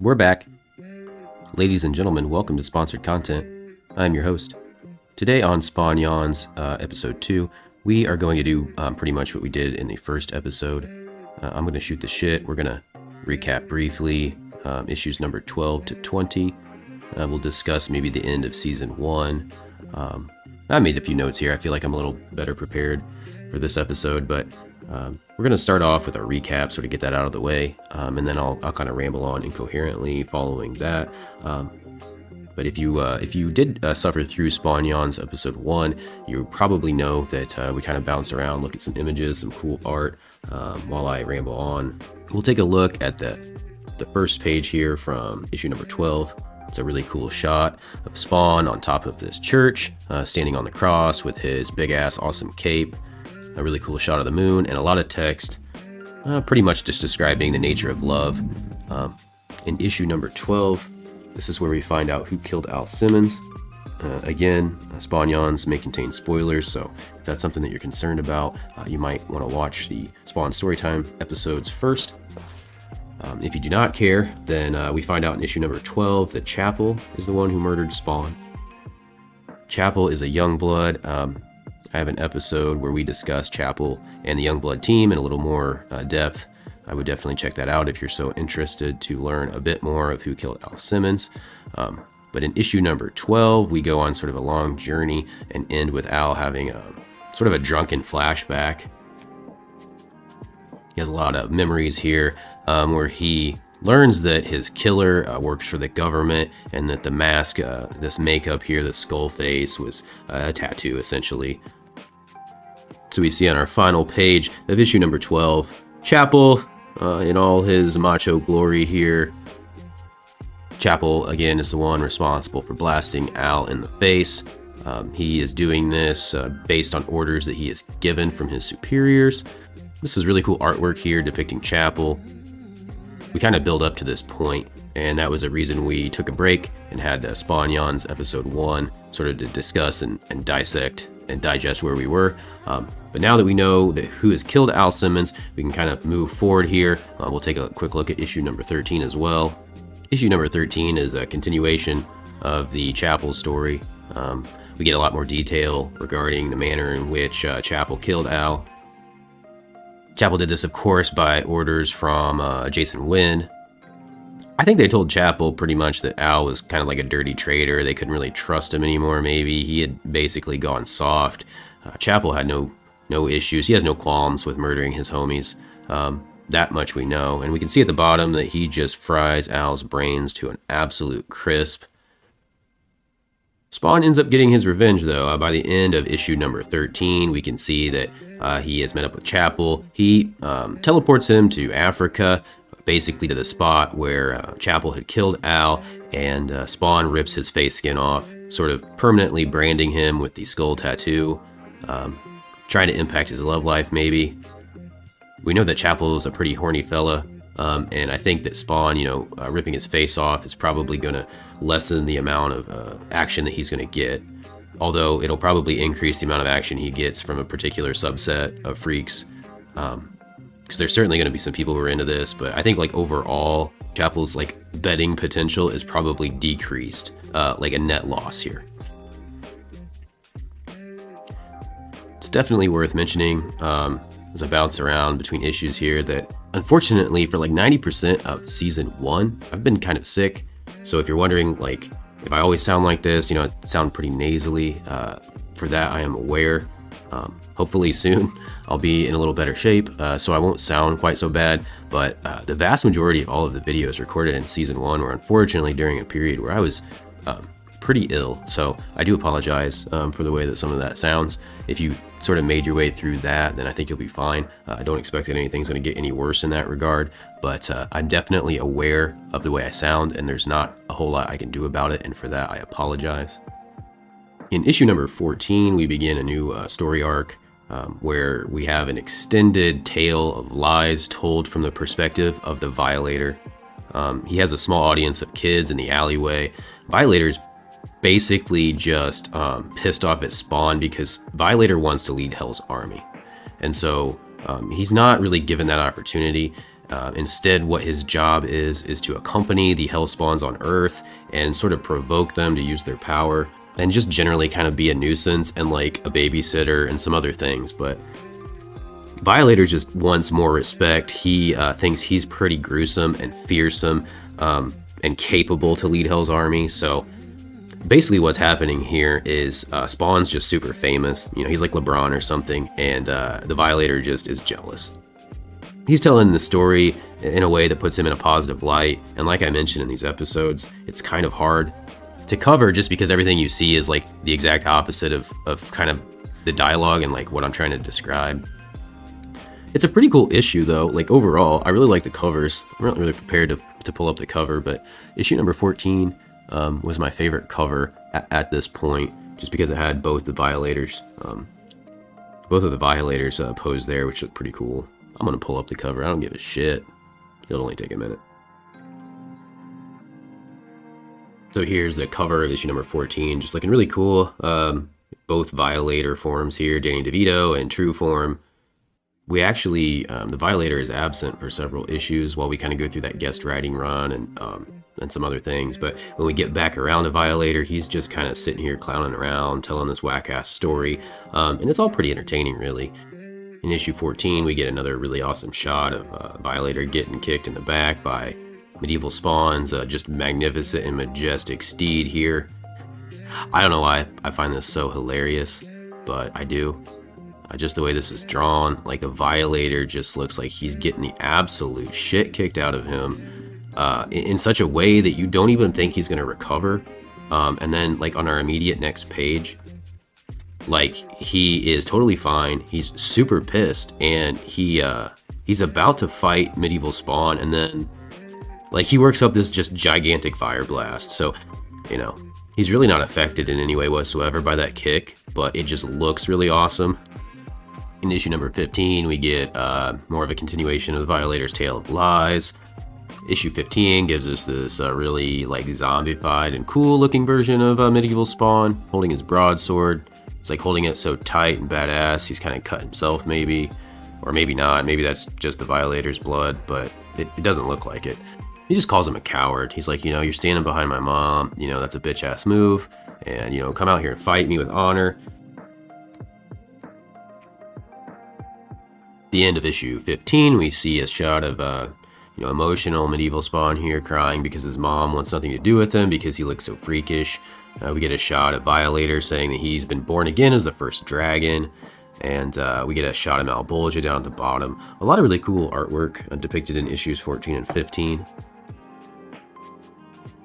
We're back. Ladies and gentlemen, welcome to Sponsored Content. I'm your host. Today on Spawn Yawns, episode 2, we are going to do pretty much what we did in the first episode. I'm going to shoot the shit. We're going to recap briefly issues number 12 to 20. We'll discuss maybe the end of season 1. I made a few notes here. I feel like I'm a little better prepared for this episode, but we're going to start off with a recap, sort of get that out of the way, and then I'll kind of ramble on incoherently following that. But if you did suffer through Spawn Yawns episode 1, you probably know that we kind of bounce around, look at some images, some cool art while I ramble on. We'll take a look at the first page here from issue number 12. It's a really cool shot of Spawn on top of this church, standing on the cross with his big-ass awesome cape. A really cool shot of the moon, and a lot of text, pretty much just describing the nature of love. In issue number 12, this is where we find out who killed Al Simmons. Again, Spawn Yawns may contain spoilers, so if that's something that you're concerned about, you might want to watch the Spawn Storytime episodes first. If you do not care, then we find out in issue number 12 that Chapel is the one who murdered Spawn. Chapel is a Youngblood. I have an episode where we discuss Chapel and the Youngblood team in a little more depth. I would definitely check that out if you're so interested to learn a bit more of who killed Al Simmons. But in issue number 12, we go on sort of a long journey and end with Al having sort of a drunken flashback. He has a lot of memories here where he learns that his killer works for the government and that the mask, this makeup here, the skull face, was a tattoo essentially. So we see on our final page of issue number 12, Chapel in all his macho glory here. Chapel, again, is the one responsible for blasting Al in the face. He is doing this based on orders that he is given from his superiors. This is really cool artwork here depicting Chapel. We kind of build up to this point, and that was a reason we took a break and had Spawn Yawns episode 1 sort of to discuss and dissect and digest where we were. But now that we know that who has killed Al Simmons, we can kind of move forward here. We'll take a quick look at issue number 13 as well. Issue number 13 is a continuation of the Chapel story. We get a lot more detail regarding the manner in which Chapel killed Al. Chapel did this, of course, by orders from Jason Wynn. I think they told Chapel pretty much that Al was kind of like a dirty traitor. They couldn't really trust him anymore, maybe. He had basically gone soft. Chapel had no issues. He has no qualms with murdering his homies. That much we know. And we can see at the bottom that he just fries Al's brains to an absolute crisp. Spawn ends up getting his revenge, though. By the end of issue number 13, we can see that he has met up with Chapel. He teleports him to Africa, basically to the spot where Chapel had killed Al, and Spawn rips his face skin off, sort of permanently branding him with the skull tattoo, trying to impact his love life, maybe. We know that Chapel is a pretty horny fella, and I think that Spawn, ripping his face off is probably going to lessen the amount of action that he's going to get, although it'll probably increase the amount of action he gets from a particular subset of freaks, because there's certainly going to be some people who are into this, but I think overall, Chapel's betting potential is probably decreased, a net loss here. It's definitely worth mentioning, as I bounce around between issues here, that unfortunately for 90% of season 1, I've been kind of sick. So if you're wondering if I always sound like this, I sound pretty nasally. For that, I am aware. Hopefully soon I'll be in a little better shape, so I won't sound quite so bad. But the vast majority of all of the videos recorded in season 1 were unfortunately during a period where I was pretty ill. So I do apologize for the way that some of that sounds. If you sort of made your way through that, then I think you'll be fine. I don't expect that anything's going to get any worse in that regard, but I'm definitely aware of the way I sound, and there's not a whole lot I can do about it, and for that I apologize. In issue number 14, we begin a new story arc where we have an extended tale of lies told from the perspective of the Violator. He has a small audience of kids in the alleyway. Violator's basically just pissed off at Spawn because Violator wants to lead Hell's army. And so he's not really given that opportunity. Instead, what his job is to accompany the Hellspawns on Earth and sort of provoke them to use their power, and just generally kind of be a nuisance and like a babysitter and some other things. But Violator just wants more respect. He thinks he's pretty gruesome and fearsome and capable to lead Hell's army. So basically what's happening here is Spawn's just super famous. You know, he's like LeBron or something, and the Violator just is jealous. He's telling the story in a way that puts him in a positive light, and like I mentioned in these episodes, it's kind of hard to cover just because everything you see is like the exact opposite of kind of the dialogue and like what I'm trying to describe. It's a pretty cool issue though. Like overall, I really like the covers. I'm not really prepared to pull up the cover, but issue number 14 was my favorite cover at this point, just because it had both the Violators, both of the Violators posed there, which looked pretty cool. I'm gonna pull up the cover. I don't give a shit. It'll only take a minute. So here's the cover of issue number 14, just looking really cool. Both Violator forms here, Danny DeVito and True form. We actually, the Violator is absent for several issues while we kind of go through that guest writing run and some other things. But when we get back around to Violator, he's just kind of sitting here clowning around, telling this whack-ass story. And it's all pretty entertaining, really. In issue 14, we get another really awesome shot of Violator getting kicked in the back by Medieval Spawn's just magnificent and majestic steed here. I don't know why I find this so hilarious, but I do. Just the way this is drawn, like the Violator just looks like he's getting the absolute shit kicked out of him in such a way that you don't even think he's going to recover. And then like on our immediate next page, like he is totally fine. He's super pissed, and he's about to fight Medieval Spawn, and then like he works up this just gigantic fire blast. So, you know, he's really not affected in any way whatsoever by that kick, but it just looks really awesome. In issue number 15, we get more of a continuation of the Violator's Tale of Lies. Issue 15 gives us this really like zombified and cool looking version of Medieval Spawn, holding his broadsword. It's like holding it so tight and badass, he's kind of cut himself maybe, or maybe not. Maybe that's just the Violator's blood, but it doesn't look like it. He just calls him a coward. He's like, you know, you're standing behind my mom, you know, that's a bitch ass move, and, you know, come out here and fight me with honor. At the end of issue 15, we see a shot of, you know, emotional Medieval Spawn here crying because his mom wants nothing to do with him because he looks so freakish. We get a shot of Violator saying that he's been born again as the first dragon, and we get a shot of Malebolgia down at the bottom. A lot of really cool artwork depicted in issues 14 and 15.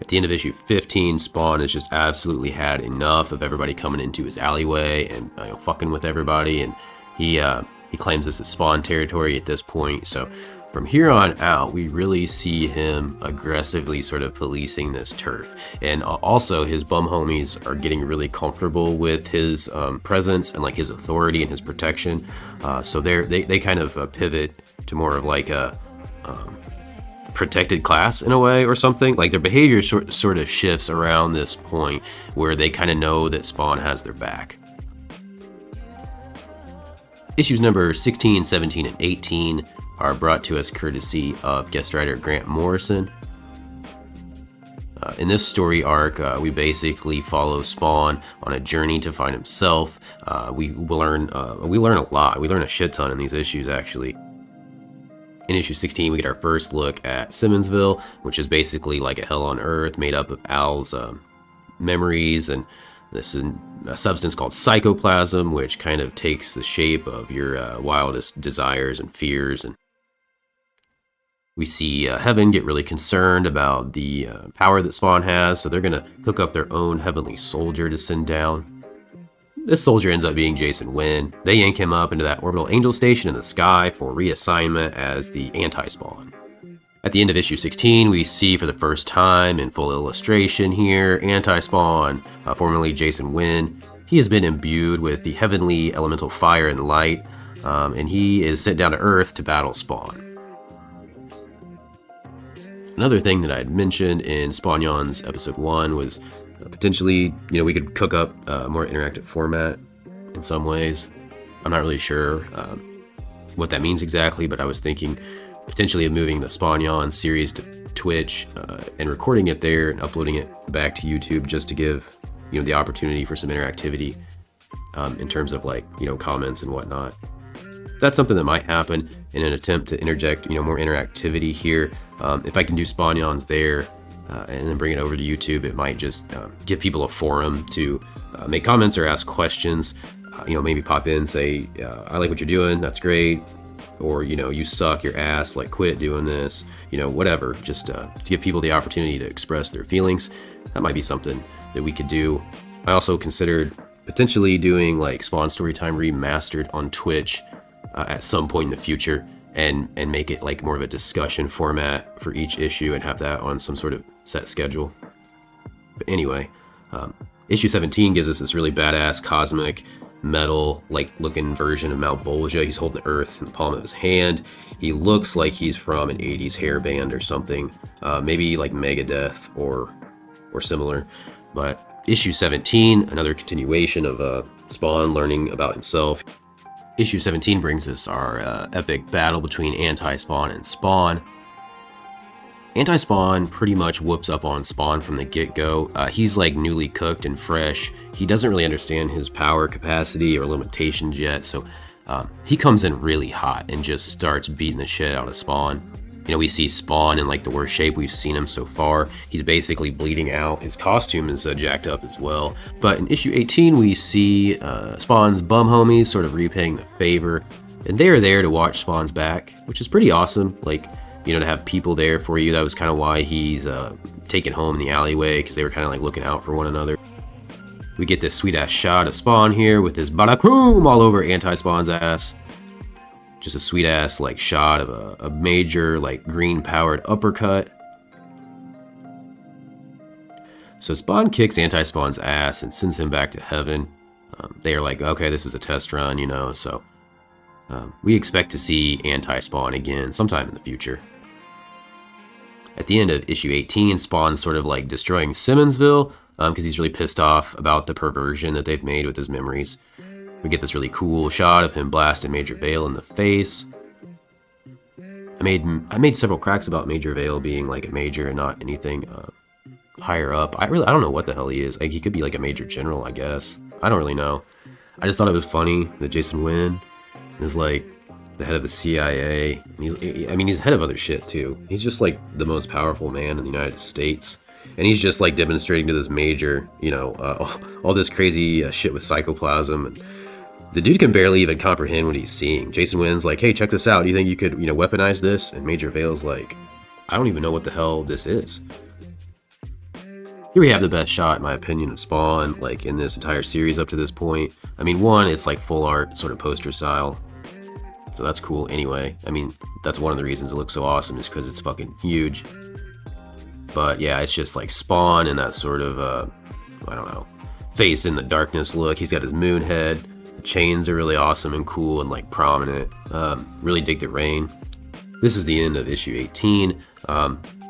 At the end of issue 15, Spawn has just absolutely had enough of everybody coming into his alleyway and fucking with everybody, and he claims this is Spawn territory at this point. So from here on out, we really see him aggressively sort of policing this turf. And also his bum homies are getting really comfortable with his presence and like his authority and his protection. So they kind of pivot to more of like a protected class in a way or something. Like their behavior sort of shifts around this point where they kind of know that Spawn has their back. Issues number 16, 17, and 18 are brought to us courtesy of guest writer Grant Morrison. In this story arc, we basically follow Spawn on a journey to find himself. We learn a lot. We learn a shit ton in these issues, actually. In issue 16, we get our first look at Simmonsville, which is basically like a hell on earth made up of Al's memories, and this is a substance called psychoplasm, which kind of takes the shape of your wildest desires and fears. And we see Heaven get really concerned about the power that Spawn has, so they're going to cook up their own heavenly soldier to send down. This soldier ends up being Jason Wynn. They yank him up into that orbital angel station in the sky for reassignment as the anti-Spawn. At the end of issue 16, we see for the first time in full illustration here, Anti-Spawn, formerly Jason Wynn. He has been imbued with the heavenly elemental fire and light, and he is sent down to Earth to battle Spawn. Another thing that I had mentioned in Spawn-Yon's episode 1 was potentially, we could cook up a more interactive format in some ways. I'm not really sure what that means exactly, but I was thinking potentially of moving the Spawn Yawn series to Twitch and recording it there and uploading it back to YouTube just to give, the opportunity for some interactivity in terms of like, comments and whatnot. That's something that might happen in an attempt to interject, more interactivity here. If I can do Spawn Yawns there and then bring it over to YouTube, it might just give people a forum to make comments or ask questions. Maybe pop in, say, I like what you're doing, that's great. Or, you suck, your ass, like quit doing this, whatever. Just to give people the opportunity to express their feelings. That might be something that we could do. I also considered potentially doing like Spawn Storytime Remastered on Twitch at some point in the future and make it like more of a discussion format for each issue and have that on some sort of set schedule. But anyway, issue 17 gives us this really badass cosmic metal like looking version of Mount Bolgia. He's holding the earth in the palm of his hand. He looks like he's from an 80s hair band or something, maybe like Megadeth or similar. But issue 17, another continuation of Spawn learning about himself. Issue 17 brings us our epic battle between Anti-Spawn and Spawn. Anti-Spawn pretty much whoops up on Spawn from the get-go. He's like newly cooked and fresh. He doesn't really understand his power capacity or limitations yet, so he comes in really hot and just starts beating the shit out of Spawn. We see Spawn in like the worst shape we've seen him so far. He's basically bleeding out. His costume is jacked up as well. But in issue 18, we see Spawn's bum homies sort of repaying the favor, and they're there to watch Spawn's back, which is pretty awesome. Like, to have people there for you. That was kind of why he's taken home in the alleyway, because they were kind of like looking out for one another. We get this sweet ass shot of Spawn here with his Barakoom all over Anti-Spawn's ass. Just a sweet ass like shot of a major like green powered uppercut. So Spawn kicks Anti-Spawn's ass and sends him back to heaven. They are like, okay, this is a test run, so we expect to see Anti-Spawn again sometime in the future. At the end of issue 18, Spawn's sort of like destroying Simmonsville because he's really pissed off about the perversion that they've made with his memories. We get this really cool shot of him blasting Major Vale in the face. I made several cracks about Major Vale being like a major and not anything higher up. I don't know what the hell he is. Like, he could be like a major general, I guess. I don't really know. I just thought it was funny that Jason Wynn is like the head of the CIA. He's head of other shit too. He's just like the most powerful man in the United States. And he's just like demonstrating to this major, all this crazy shit with psychoplasm. And the dude can barely even comprehend what he's seeing. Jason Wynn's like, hey, check this out. Do you think you could, weaponize this? And Major Vale's like, I don't even know what the hell this is. Here we have the best shot, in my opinion, of Spawn, like in this entire series up to this point. One, it's like full art, sort of poster style. So that's cool anyway. That's one of the reasons it looks so awesome, is because it's fucking huge. But yeah, it's just like Spawn and that sort of, face in the darkness look. He's got his moon head. The chains are really awesome and cool and like prominent. Really dig the rain. This is the end of issue 18.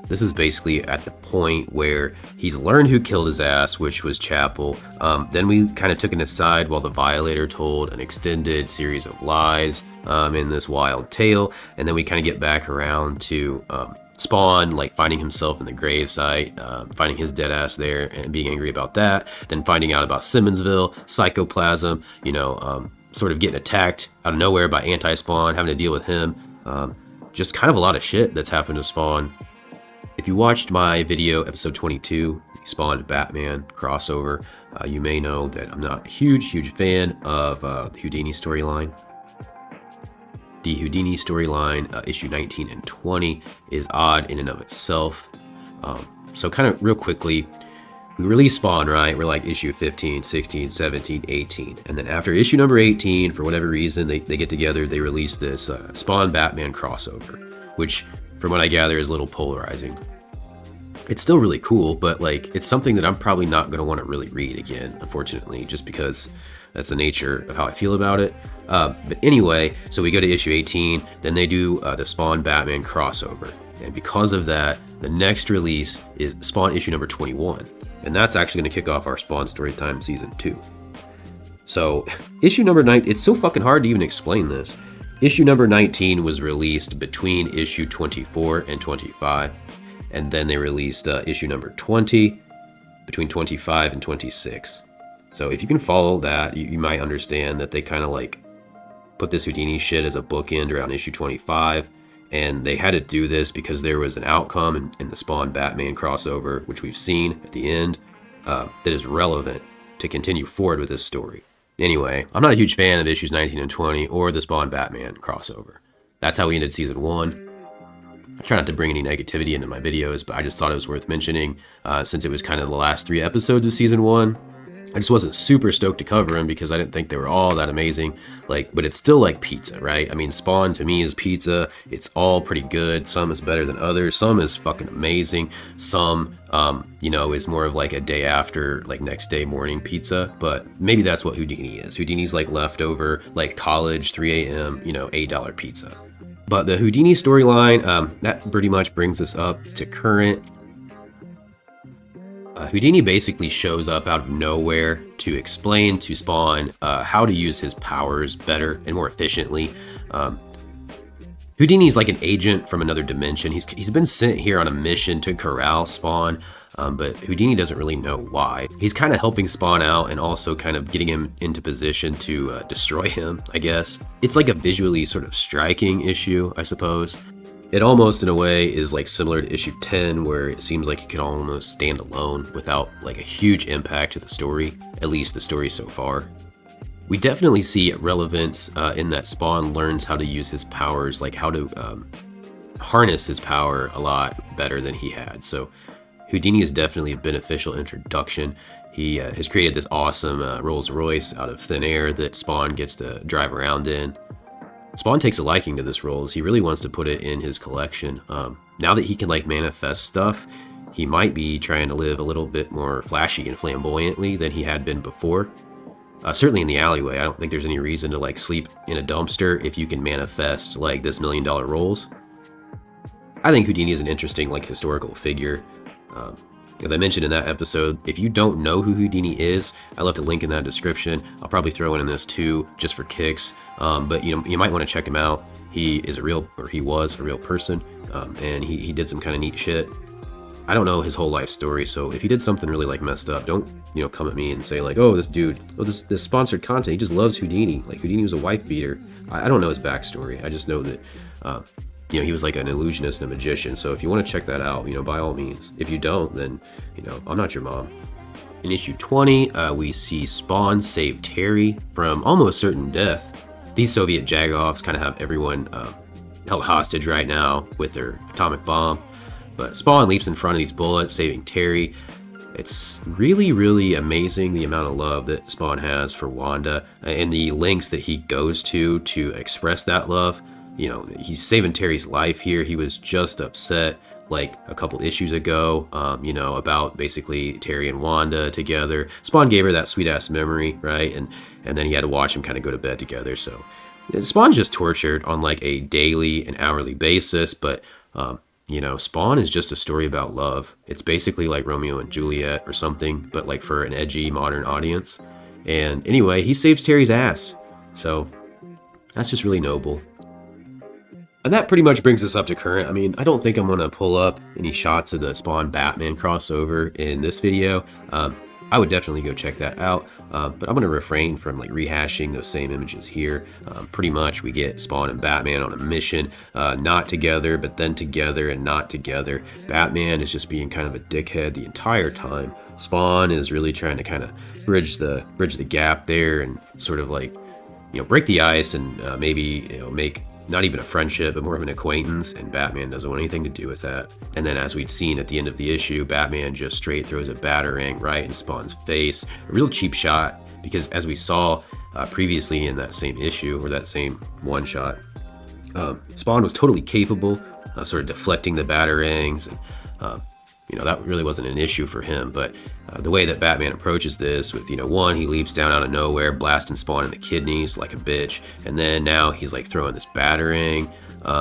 This is basically at the point where he's learned who killed his ass, which was Chapel. Then we kind of took an aside while the Violator told an extended series of lies in this wild tale. And then we kind of get back around to Spawn, like finding himself in the gravesite, finding his dead ass there and being angry about that. Then finding out about Simmonsville, Psychoplasm, sort of getting attacked out of nowhere by Anti-Spawn, having to deal with him. Just kind of a lot of shit that's happened to Spawn. If you watched my video, episode 22, Spawn Batman crossover, you may know that I'm not a huge fan of the Houdini storyline. The Houdini storyline, issue 19 and 20, is odd in and of itself. So kind of real quickly, we release Spawn, right? We're like issue 15, 16, 17, 18. And then after issue number 18, for whatever reason, they get together, they release this Spawn Batman crossover, which from what I gather is a little polarizing. It's still really cool, but like it's something that I'm probably not going to want to really read again, unfortunately, just because that's the nature of how I feel about it. But anyway, so we go to issue 18, then they do the Spawn Batman crossover. And because of that, the next release is Spawn issue number 21. And that's actually going to kick off our Spawn Storytime Season 2. So issue number 9, it's so fucking hard to even explain this. Issue number 19 was released between issue 24 and 25, and then they released issue number 20 between 25 and 26. So if you can follow that, you might understand that they kind of like put this Houdini shit as a bookend around issue 25, and they had to do this because there was an outcome in the Spawn Batman crossover, which we've seen at the end, that is relevant to continue forward with this story. Anyway, I'm not a huge fan of issues 19 and 20 or the Spawn Batman crossover. That's how we ended season 1. I try not to bring any negativity into my videos, but I just thought it was worth mentioning since it was kind of the last 3 episodes of season 1. I just wasn't super stoked to cover them because I didn't think they were all that amazing. But it's still like pizza, right? I mean, Spawn to me is pizza. It's all pretty good. Some is better than others. Some is fucking amazing. Some, is more of like a day after, like next day morning pizza. But maybe that's what Houdini is. Houdini's like leftover, like college 3 a.m., $8 pizza. But the Houdini storyline, that pretty much brings us up to current. Houdini basically shows up out of nowhere to explain to Spawn how to use his powers better and more efficiently. Houdini's like an agent from another dimension. He's been sent here on a mission to corral Spawn, but Houdini doesn't really know why. He's kind of helping Spawn out and also kind of getting him into position to destroy him, I guess. It's like a visually sort of striking issue, I suppose. It almost, in a way, is like similar to issue 10, where it seems like it could almost stand alone without like a huge impact to the story, at least the story so far. We definitely see relevance in that Spawn learns how to use his powers, like how to harness his power a lot better than he had. So Houdini is definitely a beneficial introduction. He has created this awesome Rolls Royce out of thin air that Spawn gets to drive around in. Spawn takes a liking to this Rolls. He really wants to put it in his collection. Now that he can like manifest stuff, he might be trying to live a little bit more flashy and flamboyantly than he had been before. Certainly in the alleyway, I don't think there's any reason to like sleep in a dumpster if you can manifest like this $1 million Rolls. I think Houdini is an interesting like historical figure. As I mentioned in that episode, if you don't know who Houdini is, I left a link in that description. I'll probably throw it in this too, just for kicks. But you might want to check him out. He was a real person, and he did some kind of neat shit. I don't know his whole life story, so if he did something really like messed up, don't come at me and say like, oh, this dude, this sponsored content, he just loves Houdini. Like Houdini was a wife beater. I don't know his backstory. I just know that he was like an illusionist and a magician. So if you want to check that out, by all means. If you don't, then, I'm not your mom. In issue 20, we see Spawn save Terry from almost certain death. These Soviet jagoffs kind of have everyone held hostage right now with their atomic bomb. But Spawn leaps in front of these bullets, saving Terry. It's really, really amazing the amount of love that Spawn has for Wanda and the lengths that he goes to express that love. He's saving Terry's life here. He was just upset like a couple issues ago, about basically Terry and Wanda together. Spawn gave her that sweet ass memory, right? And then he had to watch them kind of go to bed together. So Spawn's just tortured on like a daily and hourly basis. But, Spawn is just a story about love. It's basically like Romeo and Juliet or something, but like for an edgy modern audience. And anyway, he saves Terry's ass. So that's just really noble. And that pretty much brings us up to current. I mean, I don't think I'm going to pull up any shots of the Spawn Batman crossover in this video. I would definitely go check that out, but I'm going to refrain from like rehashing those same images here. Pretty much we get Spawn and Batman on a mission, not together, but then together and not together. Batman is just being kind of a dickhead the entire time. Spawn is really trying to kind of bridge the gap there and sort of like, break the ice and maybe, make not even a friendship, but more of an acquaintance, and Batman doesn't want anything to do with that. And then as we'd seen at the end of the issue, Batman just straight throws a batarang right in Spawn's face. A real cheap shot, because as we saw previously in that same issue, or that same one shot, Spawn was totally capable of sort of deflecting the batarangs, and that really wasn't an issue for him. But the way that Batman approaches this with, one, he leaps down out of nowhere, blasting Spawn in the kidneys like a bitch. And then now he's like throwing this batarang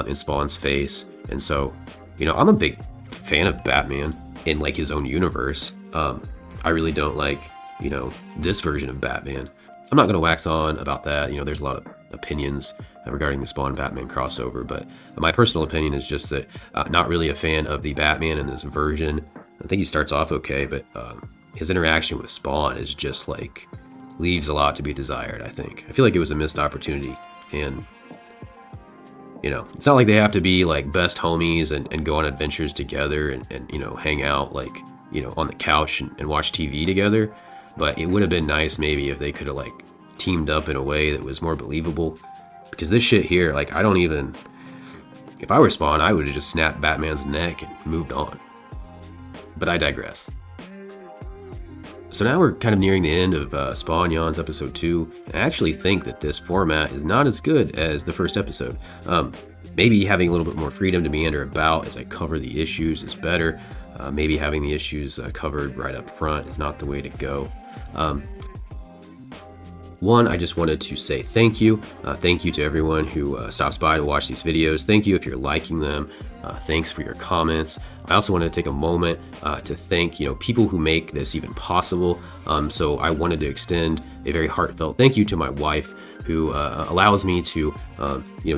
in Spawn's face. And so, I'm a big fan of Batman in like his own universe. I really don't like, this version of Batman. I'm not going to wax on about that. There's a lot of opinions regarding the Spawn Batman crossover. But my personal opinion is just that not really a fan of the Batman in this version. I think he starts off okay, but his interaction with Spawn is just like leaves a lot to be desired. I feel like it was a missed opportunity, and it's not like they have to be like best homies and go on adventures together and hang out like on the couch and watch TV together. But it would have been nice maybe if they could have like teamed up in a way that was more believable, because this shit here, like, if I were Spawn, I would have just snapped Batman's neck and moved on. But I digress. So now we're kind of nearing the end of Spawn Yawns episode 2. I actually think that this format is not as good as the first episode. Maybe having a little bit more freedom to meander about as I cover the issues is better. Maybe having the issues covered right up front is not the way to go. One, I just wanted to say thank you. Thank you to everyone who stops by to watch these videos. Thank you if you're liking them. Thanks for your comments. I also want to take a moment to thank people who make this even possible. So I wanted to extend a very heartfelt thank you to my wife, who allows me to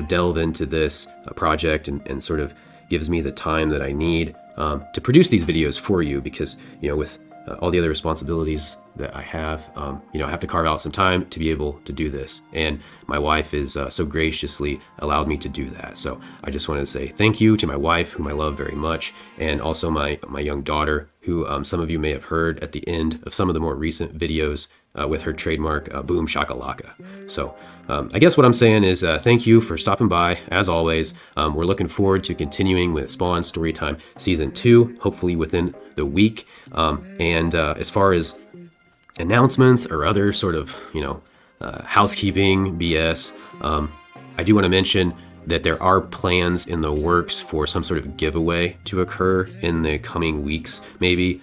delve into this project and sort of gives me the time that I need to produce these videos for you, because with all the other responsibilities that I have, I have to carve out some time to be able to do this. And my wife is so graciously allowed me to do that. So I just wanted to say thank you to my wife, whom I love very much, and also my young daughter, who some of you may have heard at the end of some of the more recent videos with her trademark Boom Shakalaka. So I guess what I'm saying is thank you for stopping by. As always, we're looking forward to continuing with Spawn Storytime Season 2, hopefully within the week. And as far as announcements or other sort of, housekeeping BS, I do want to mention that there are plans in the works for some sort of giveaway to occur in the coming weeks, maybe.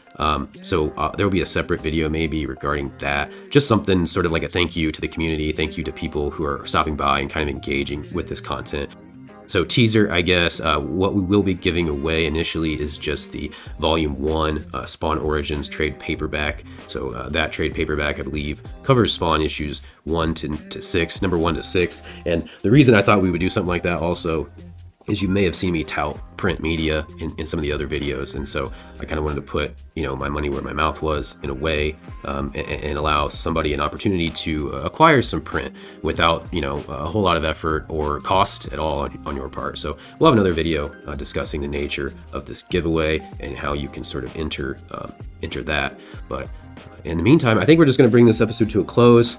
So there will be a separate video maybe regarding that. Just something sort of like a thank you to the community, thank you to people who are stopping by and kind of engaging with this content. So teaser, I guess, what we will be giving away initially is just the Volume 1 Spawn Origins trade paperback. So that trade paperback, I believe, covers Spawn issues 1 to 6, number 1 to 6. And the reason I thought we would do something like that also is you may have seen me tout print media in some of the other videos. And so I kind of wanted to put, my money where my mouth was in a way, and allow somebody an opportunity to acquire some print without, a whole lot of effort or cost at all on your part. So we'll have another video discussing the nature of this giveaway and how you can sort of enter that. But in the meantime, I think we're just going to bring this episode to a close.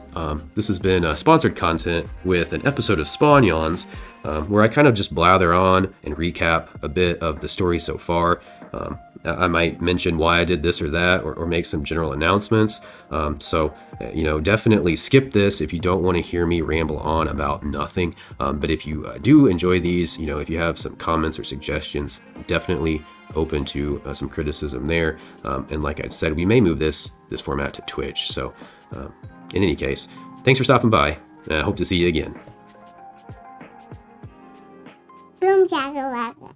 This has been sponsored content with an episode of Spawn Yawns, where I kind of just blather on and recap a bit of the story so far. I might mention why I did this or that, or make some general announcements. So definitely skip this if you don't want to hear me ramble on about nothing. But if you do enjoy these, if you have some comments or suggestions, definitely open to some criticism there. And like I said, we may move this format to Twitch. So in any case, thanks for stopping by. I hope to see you again. Boom Shakalaka.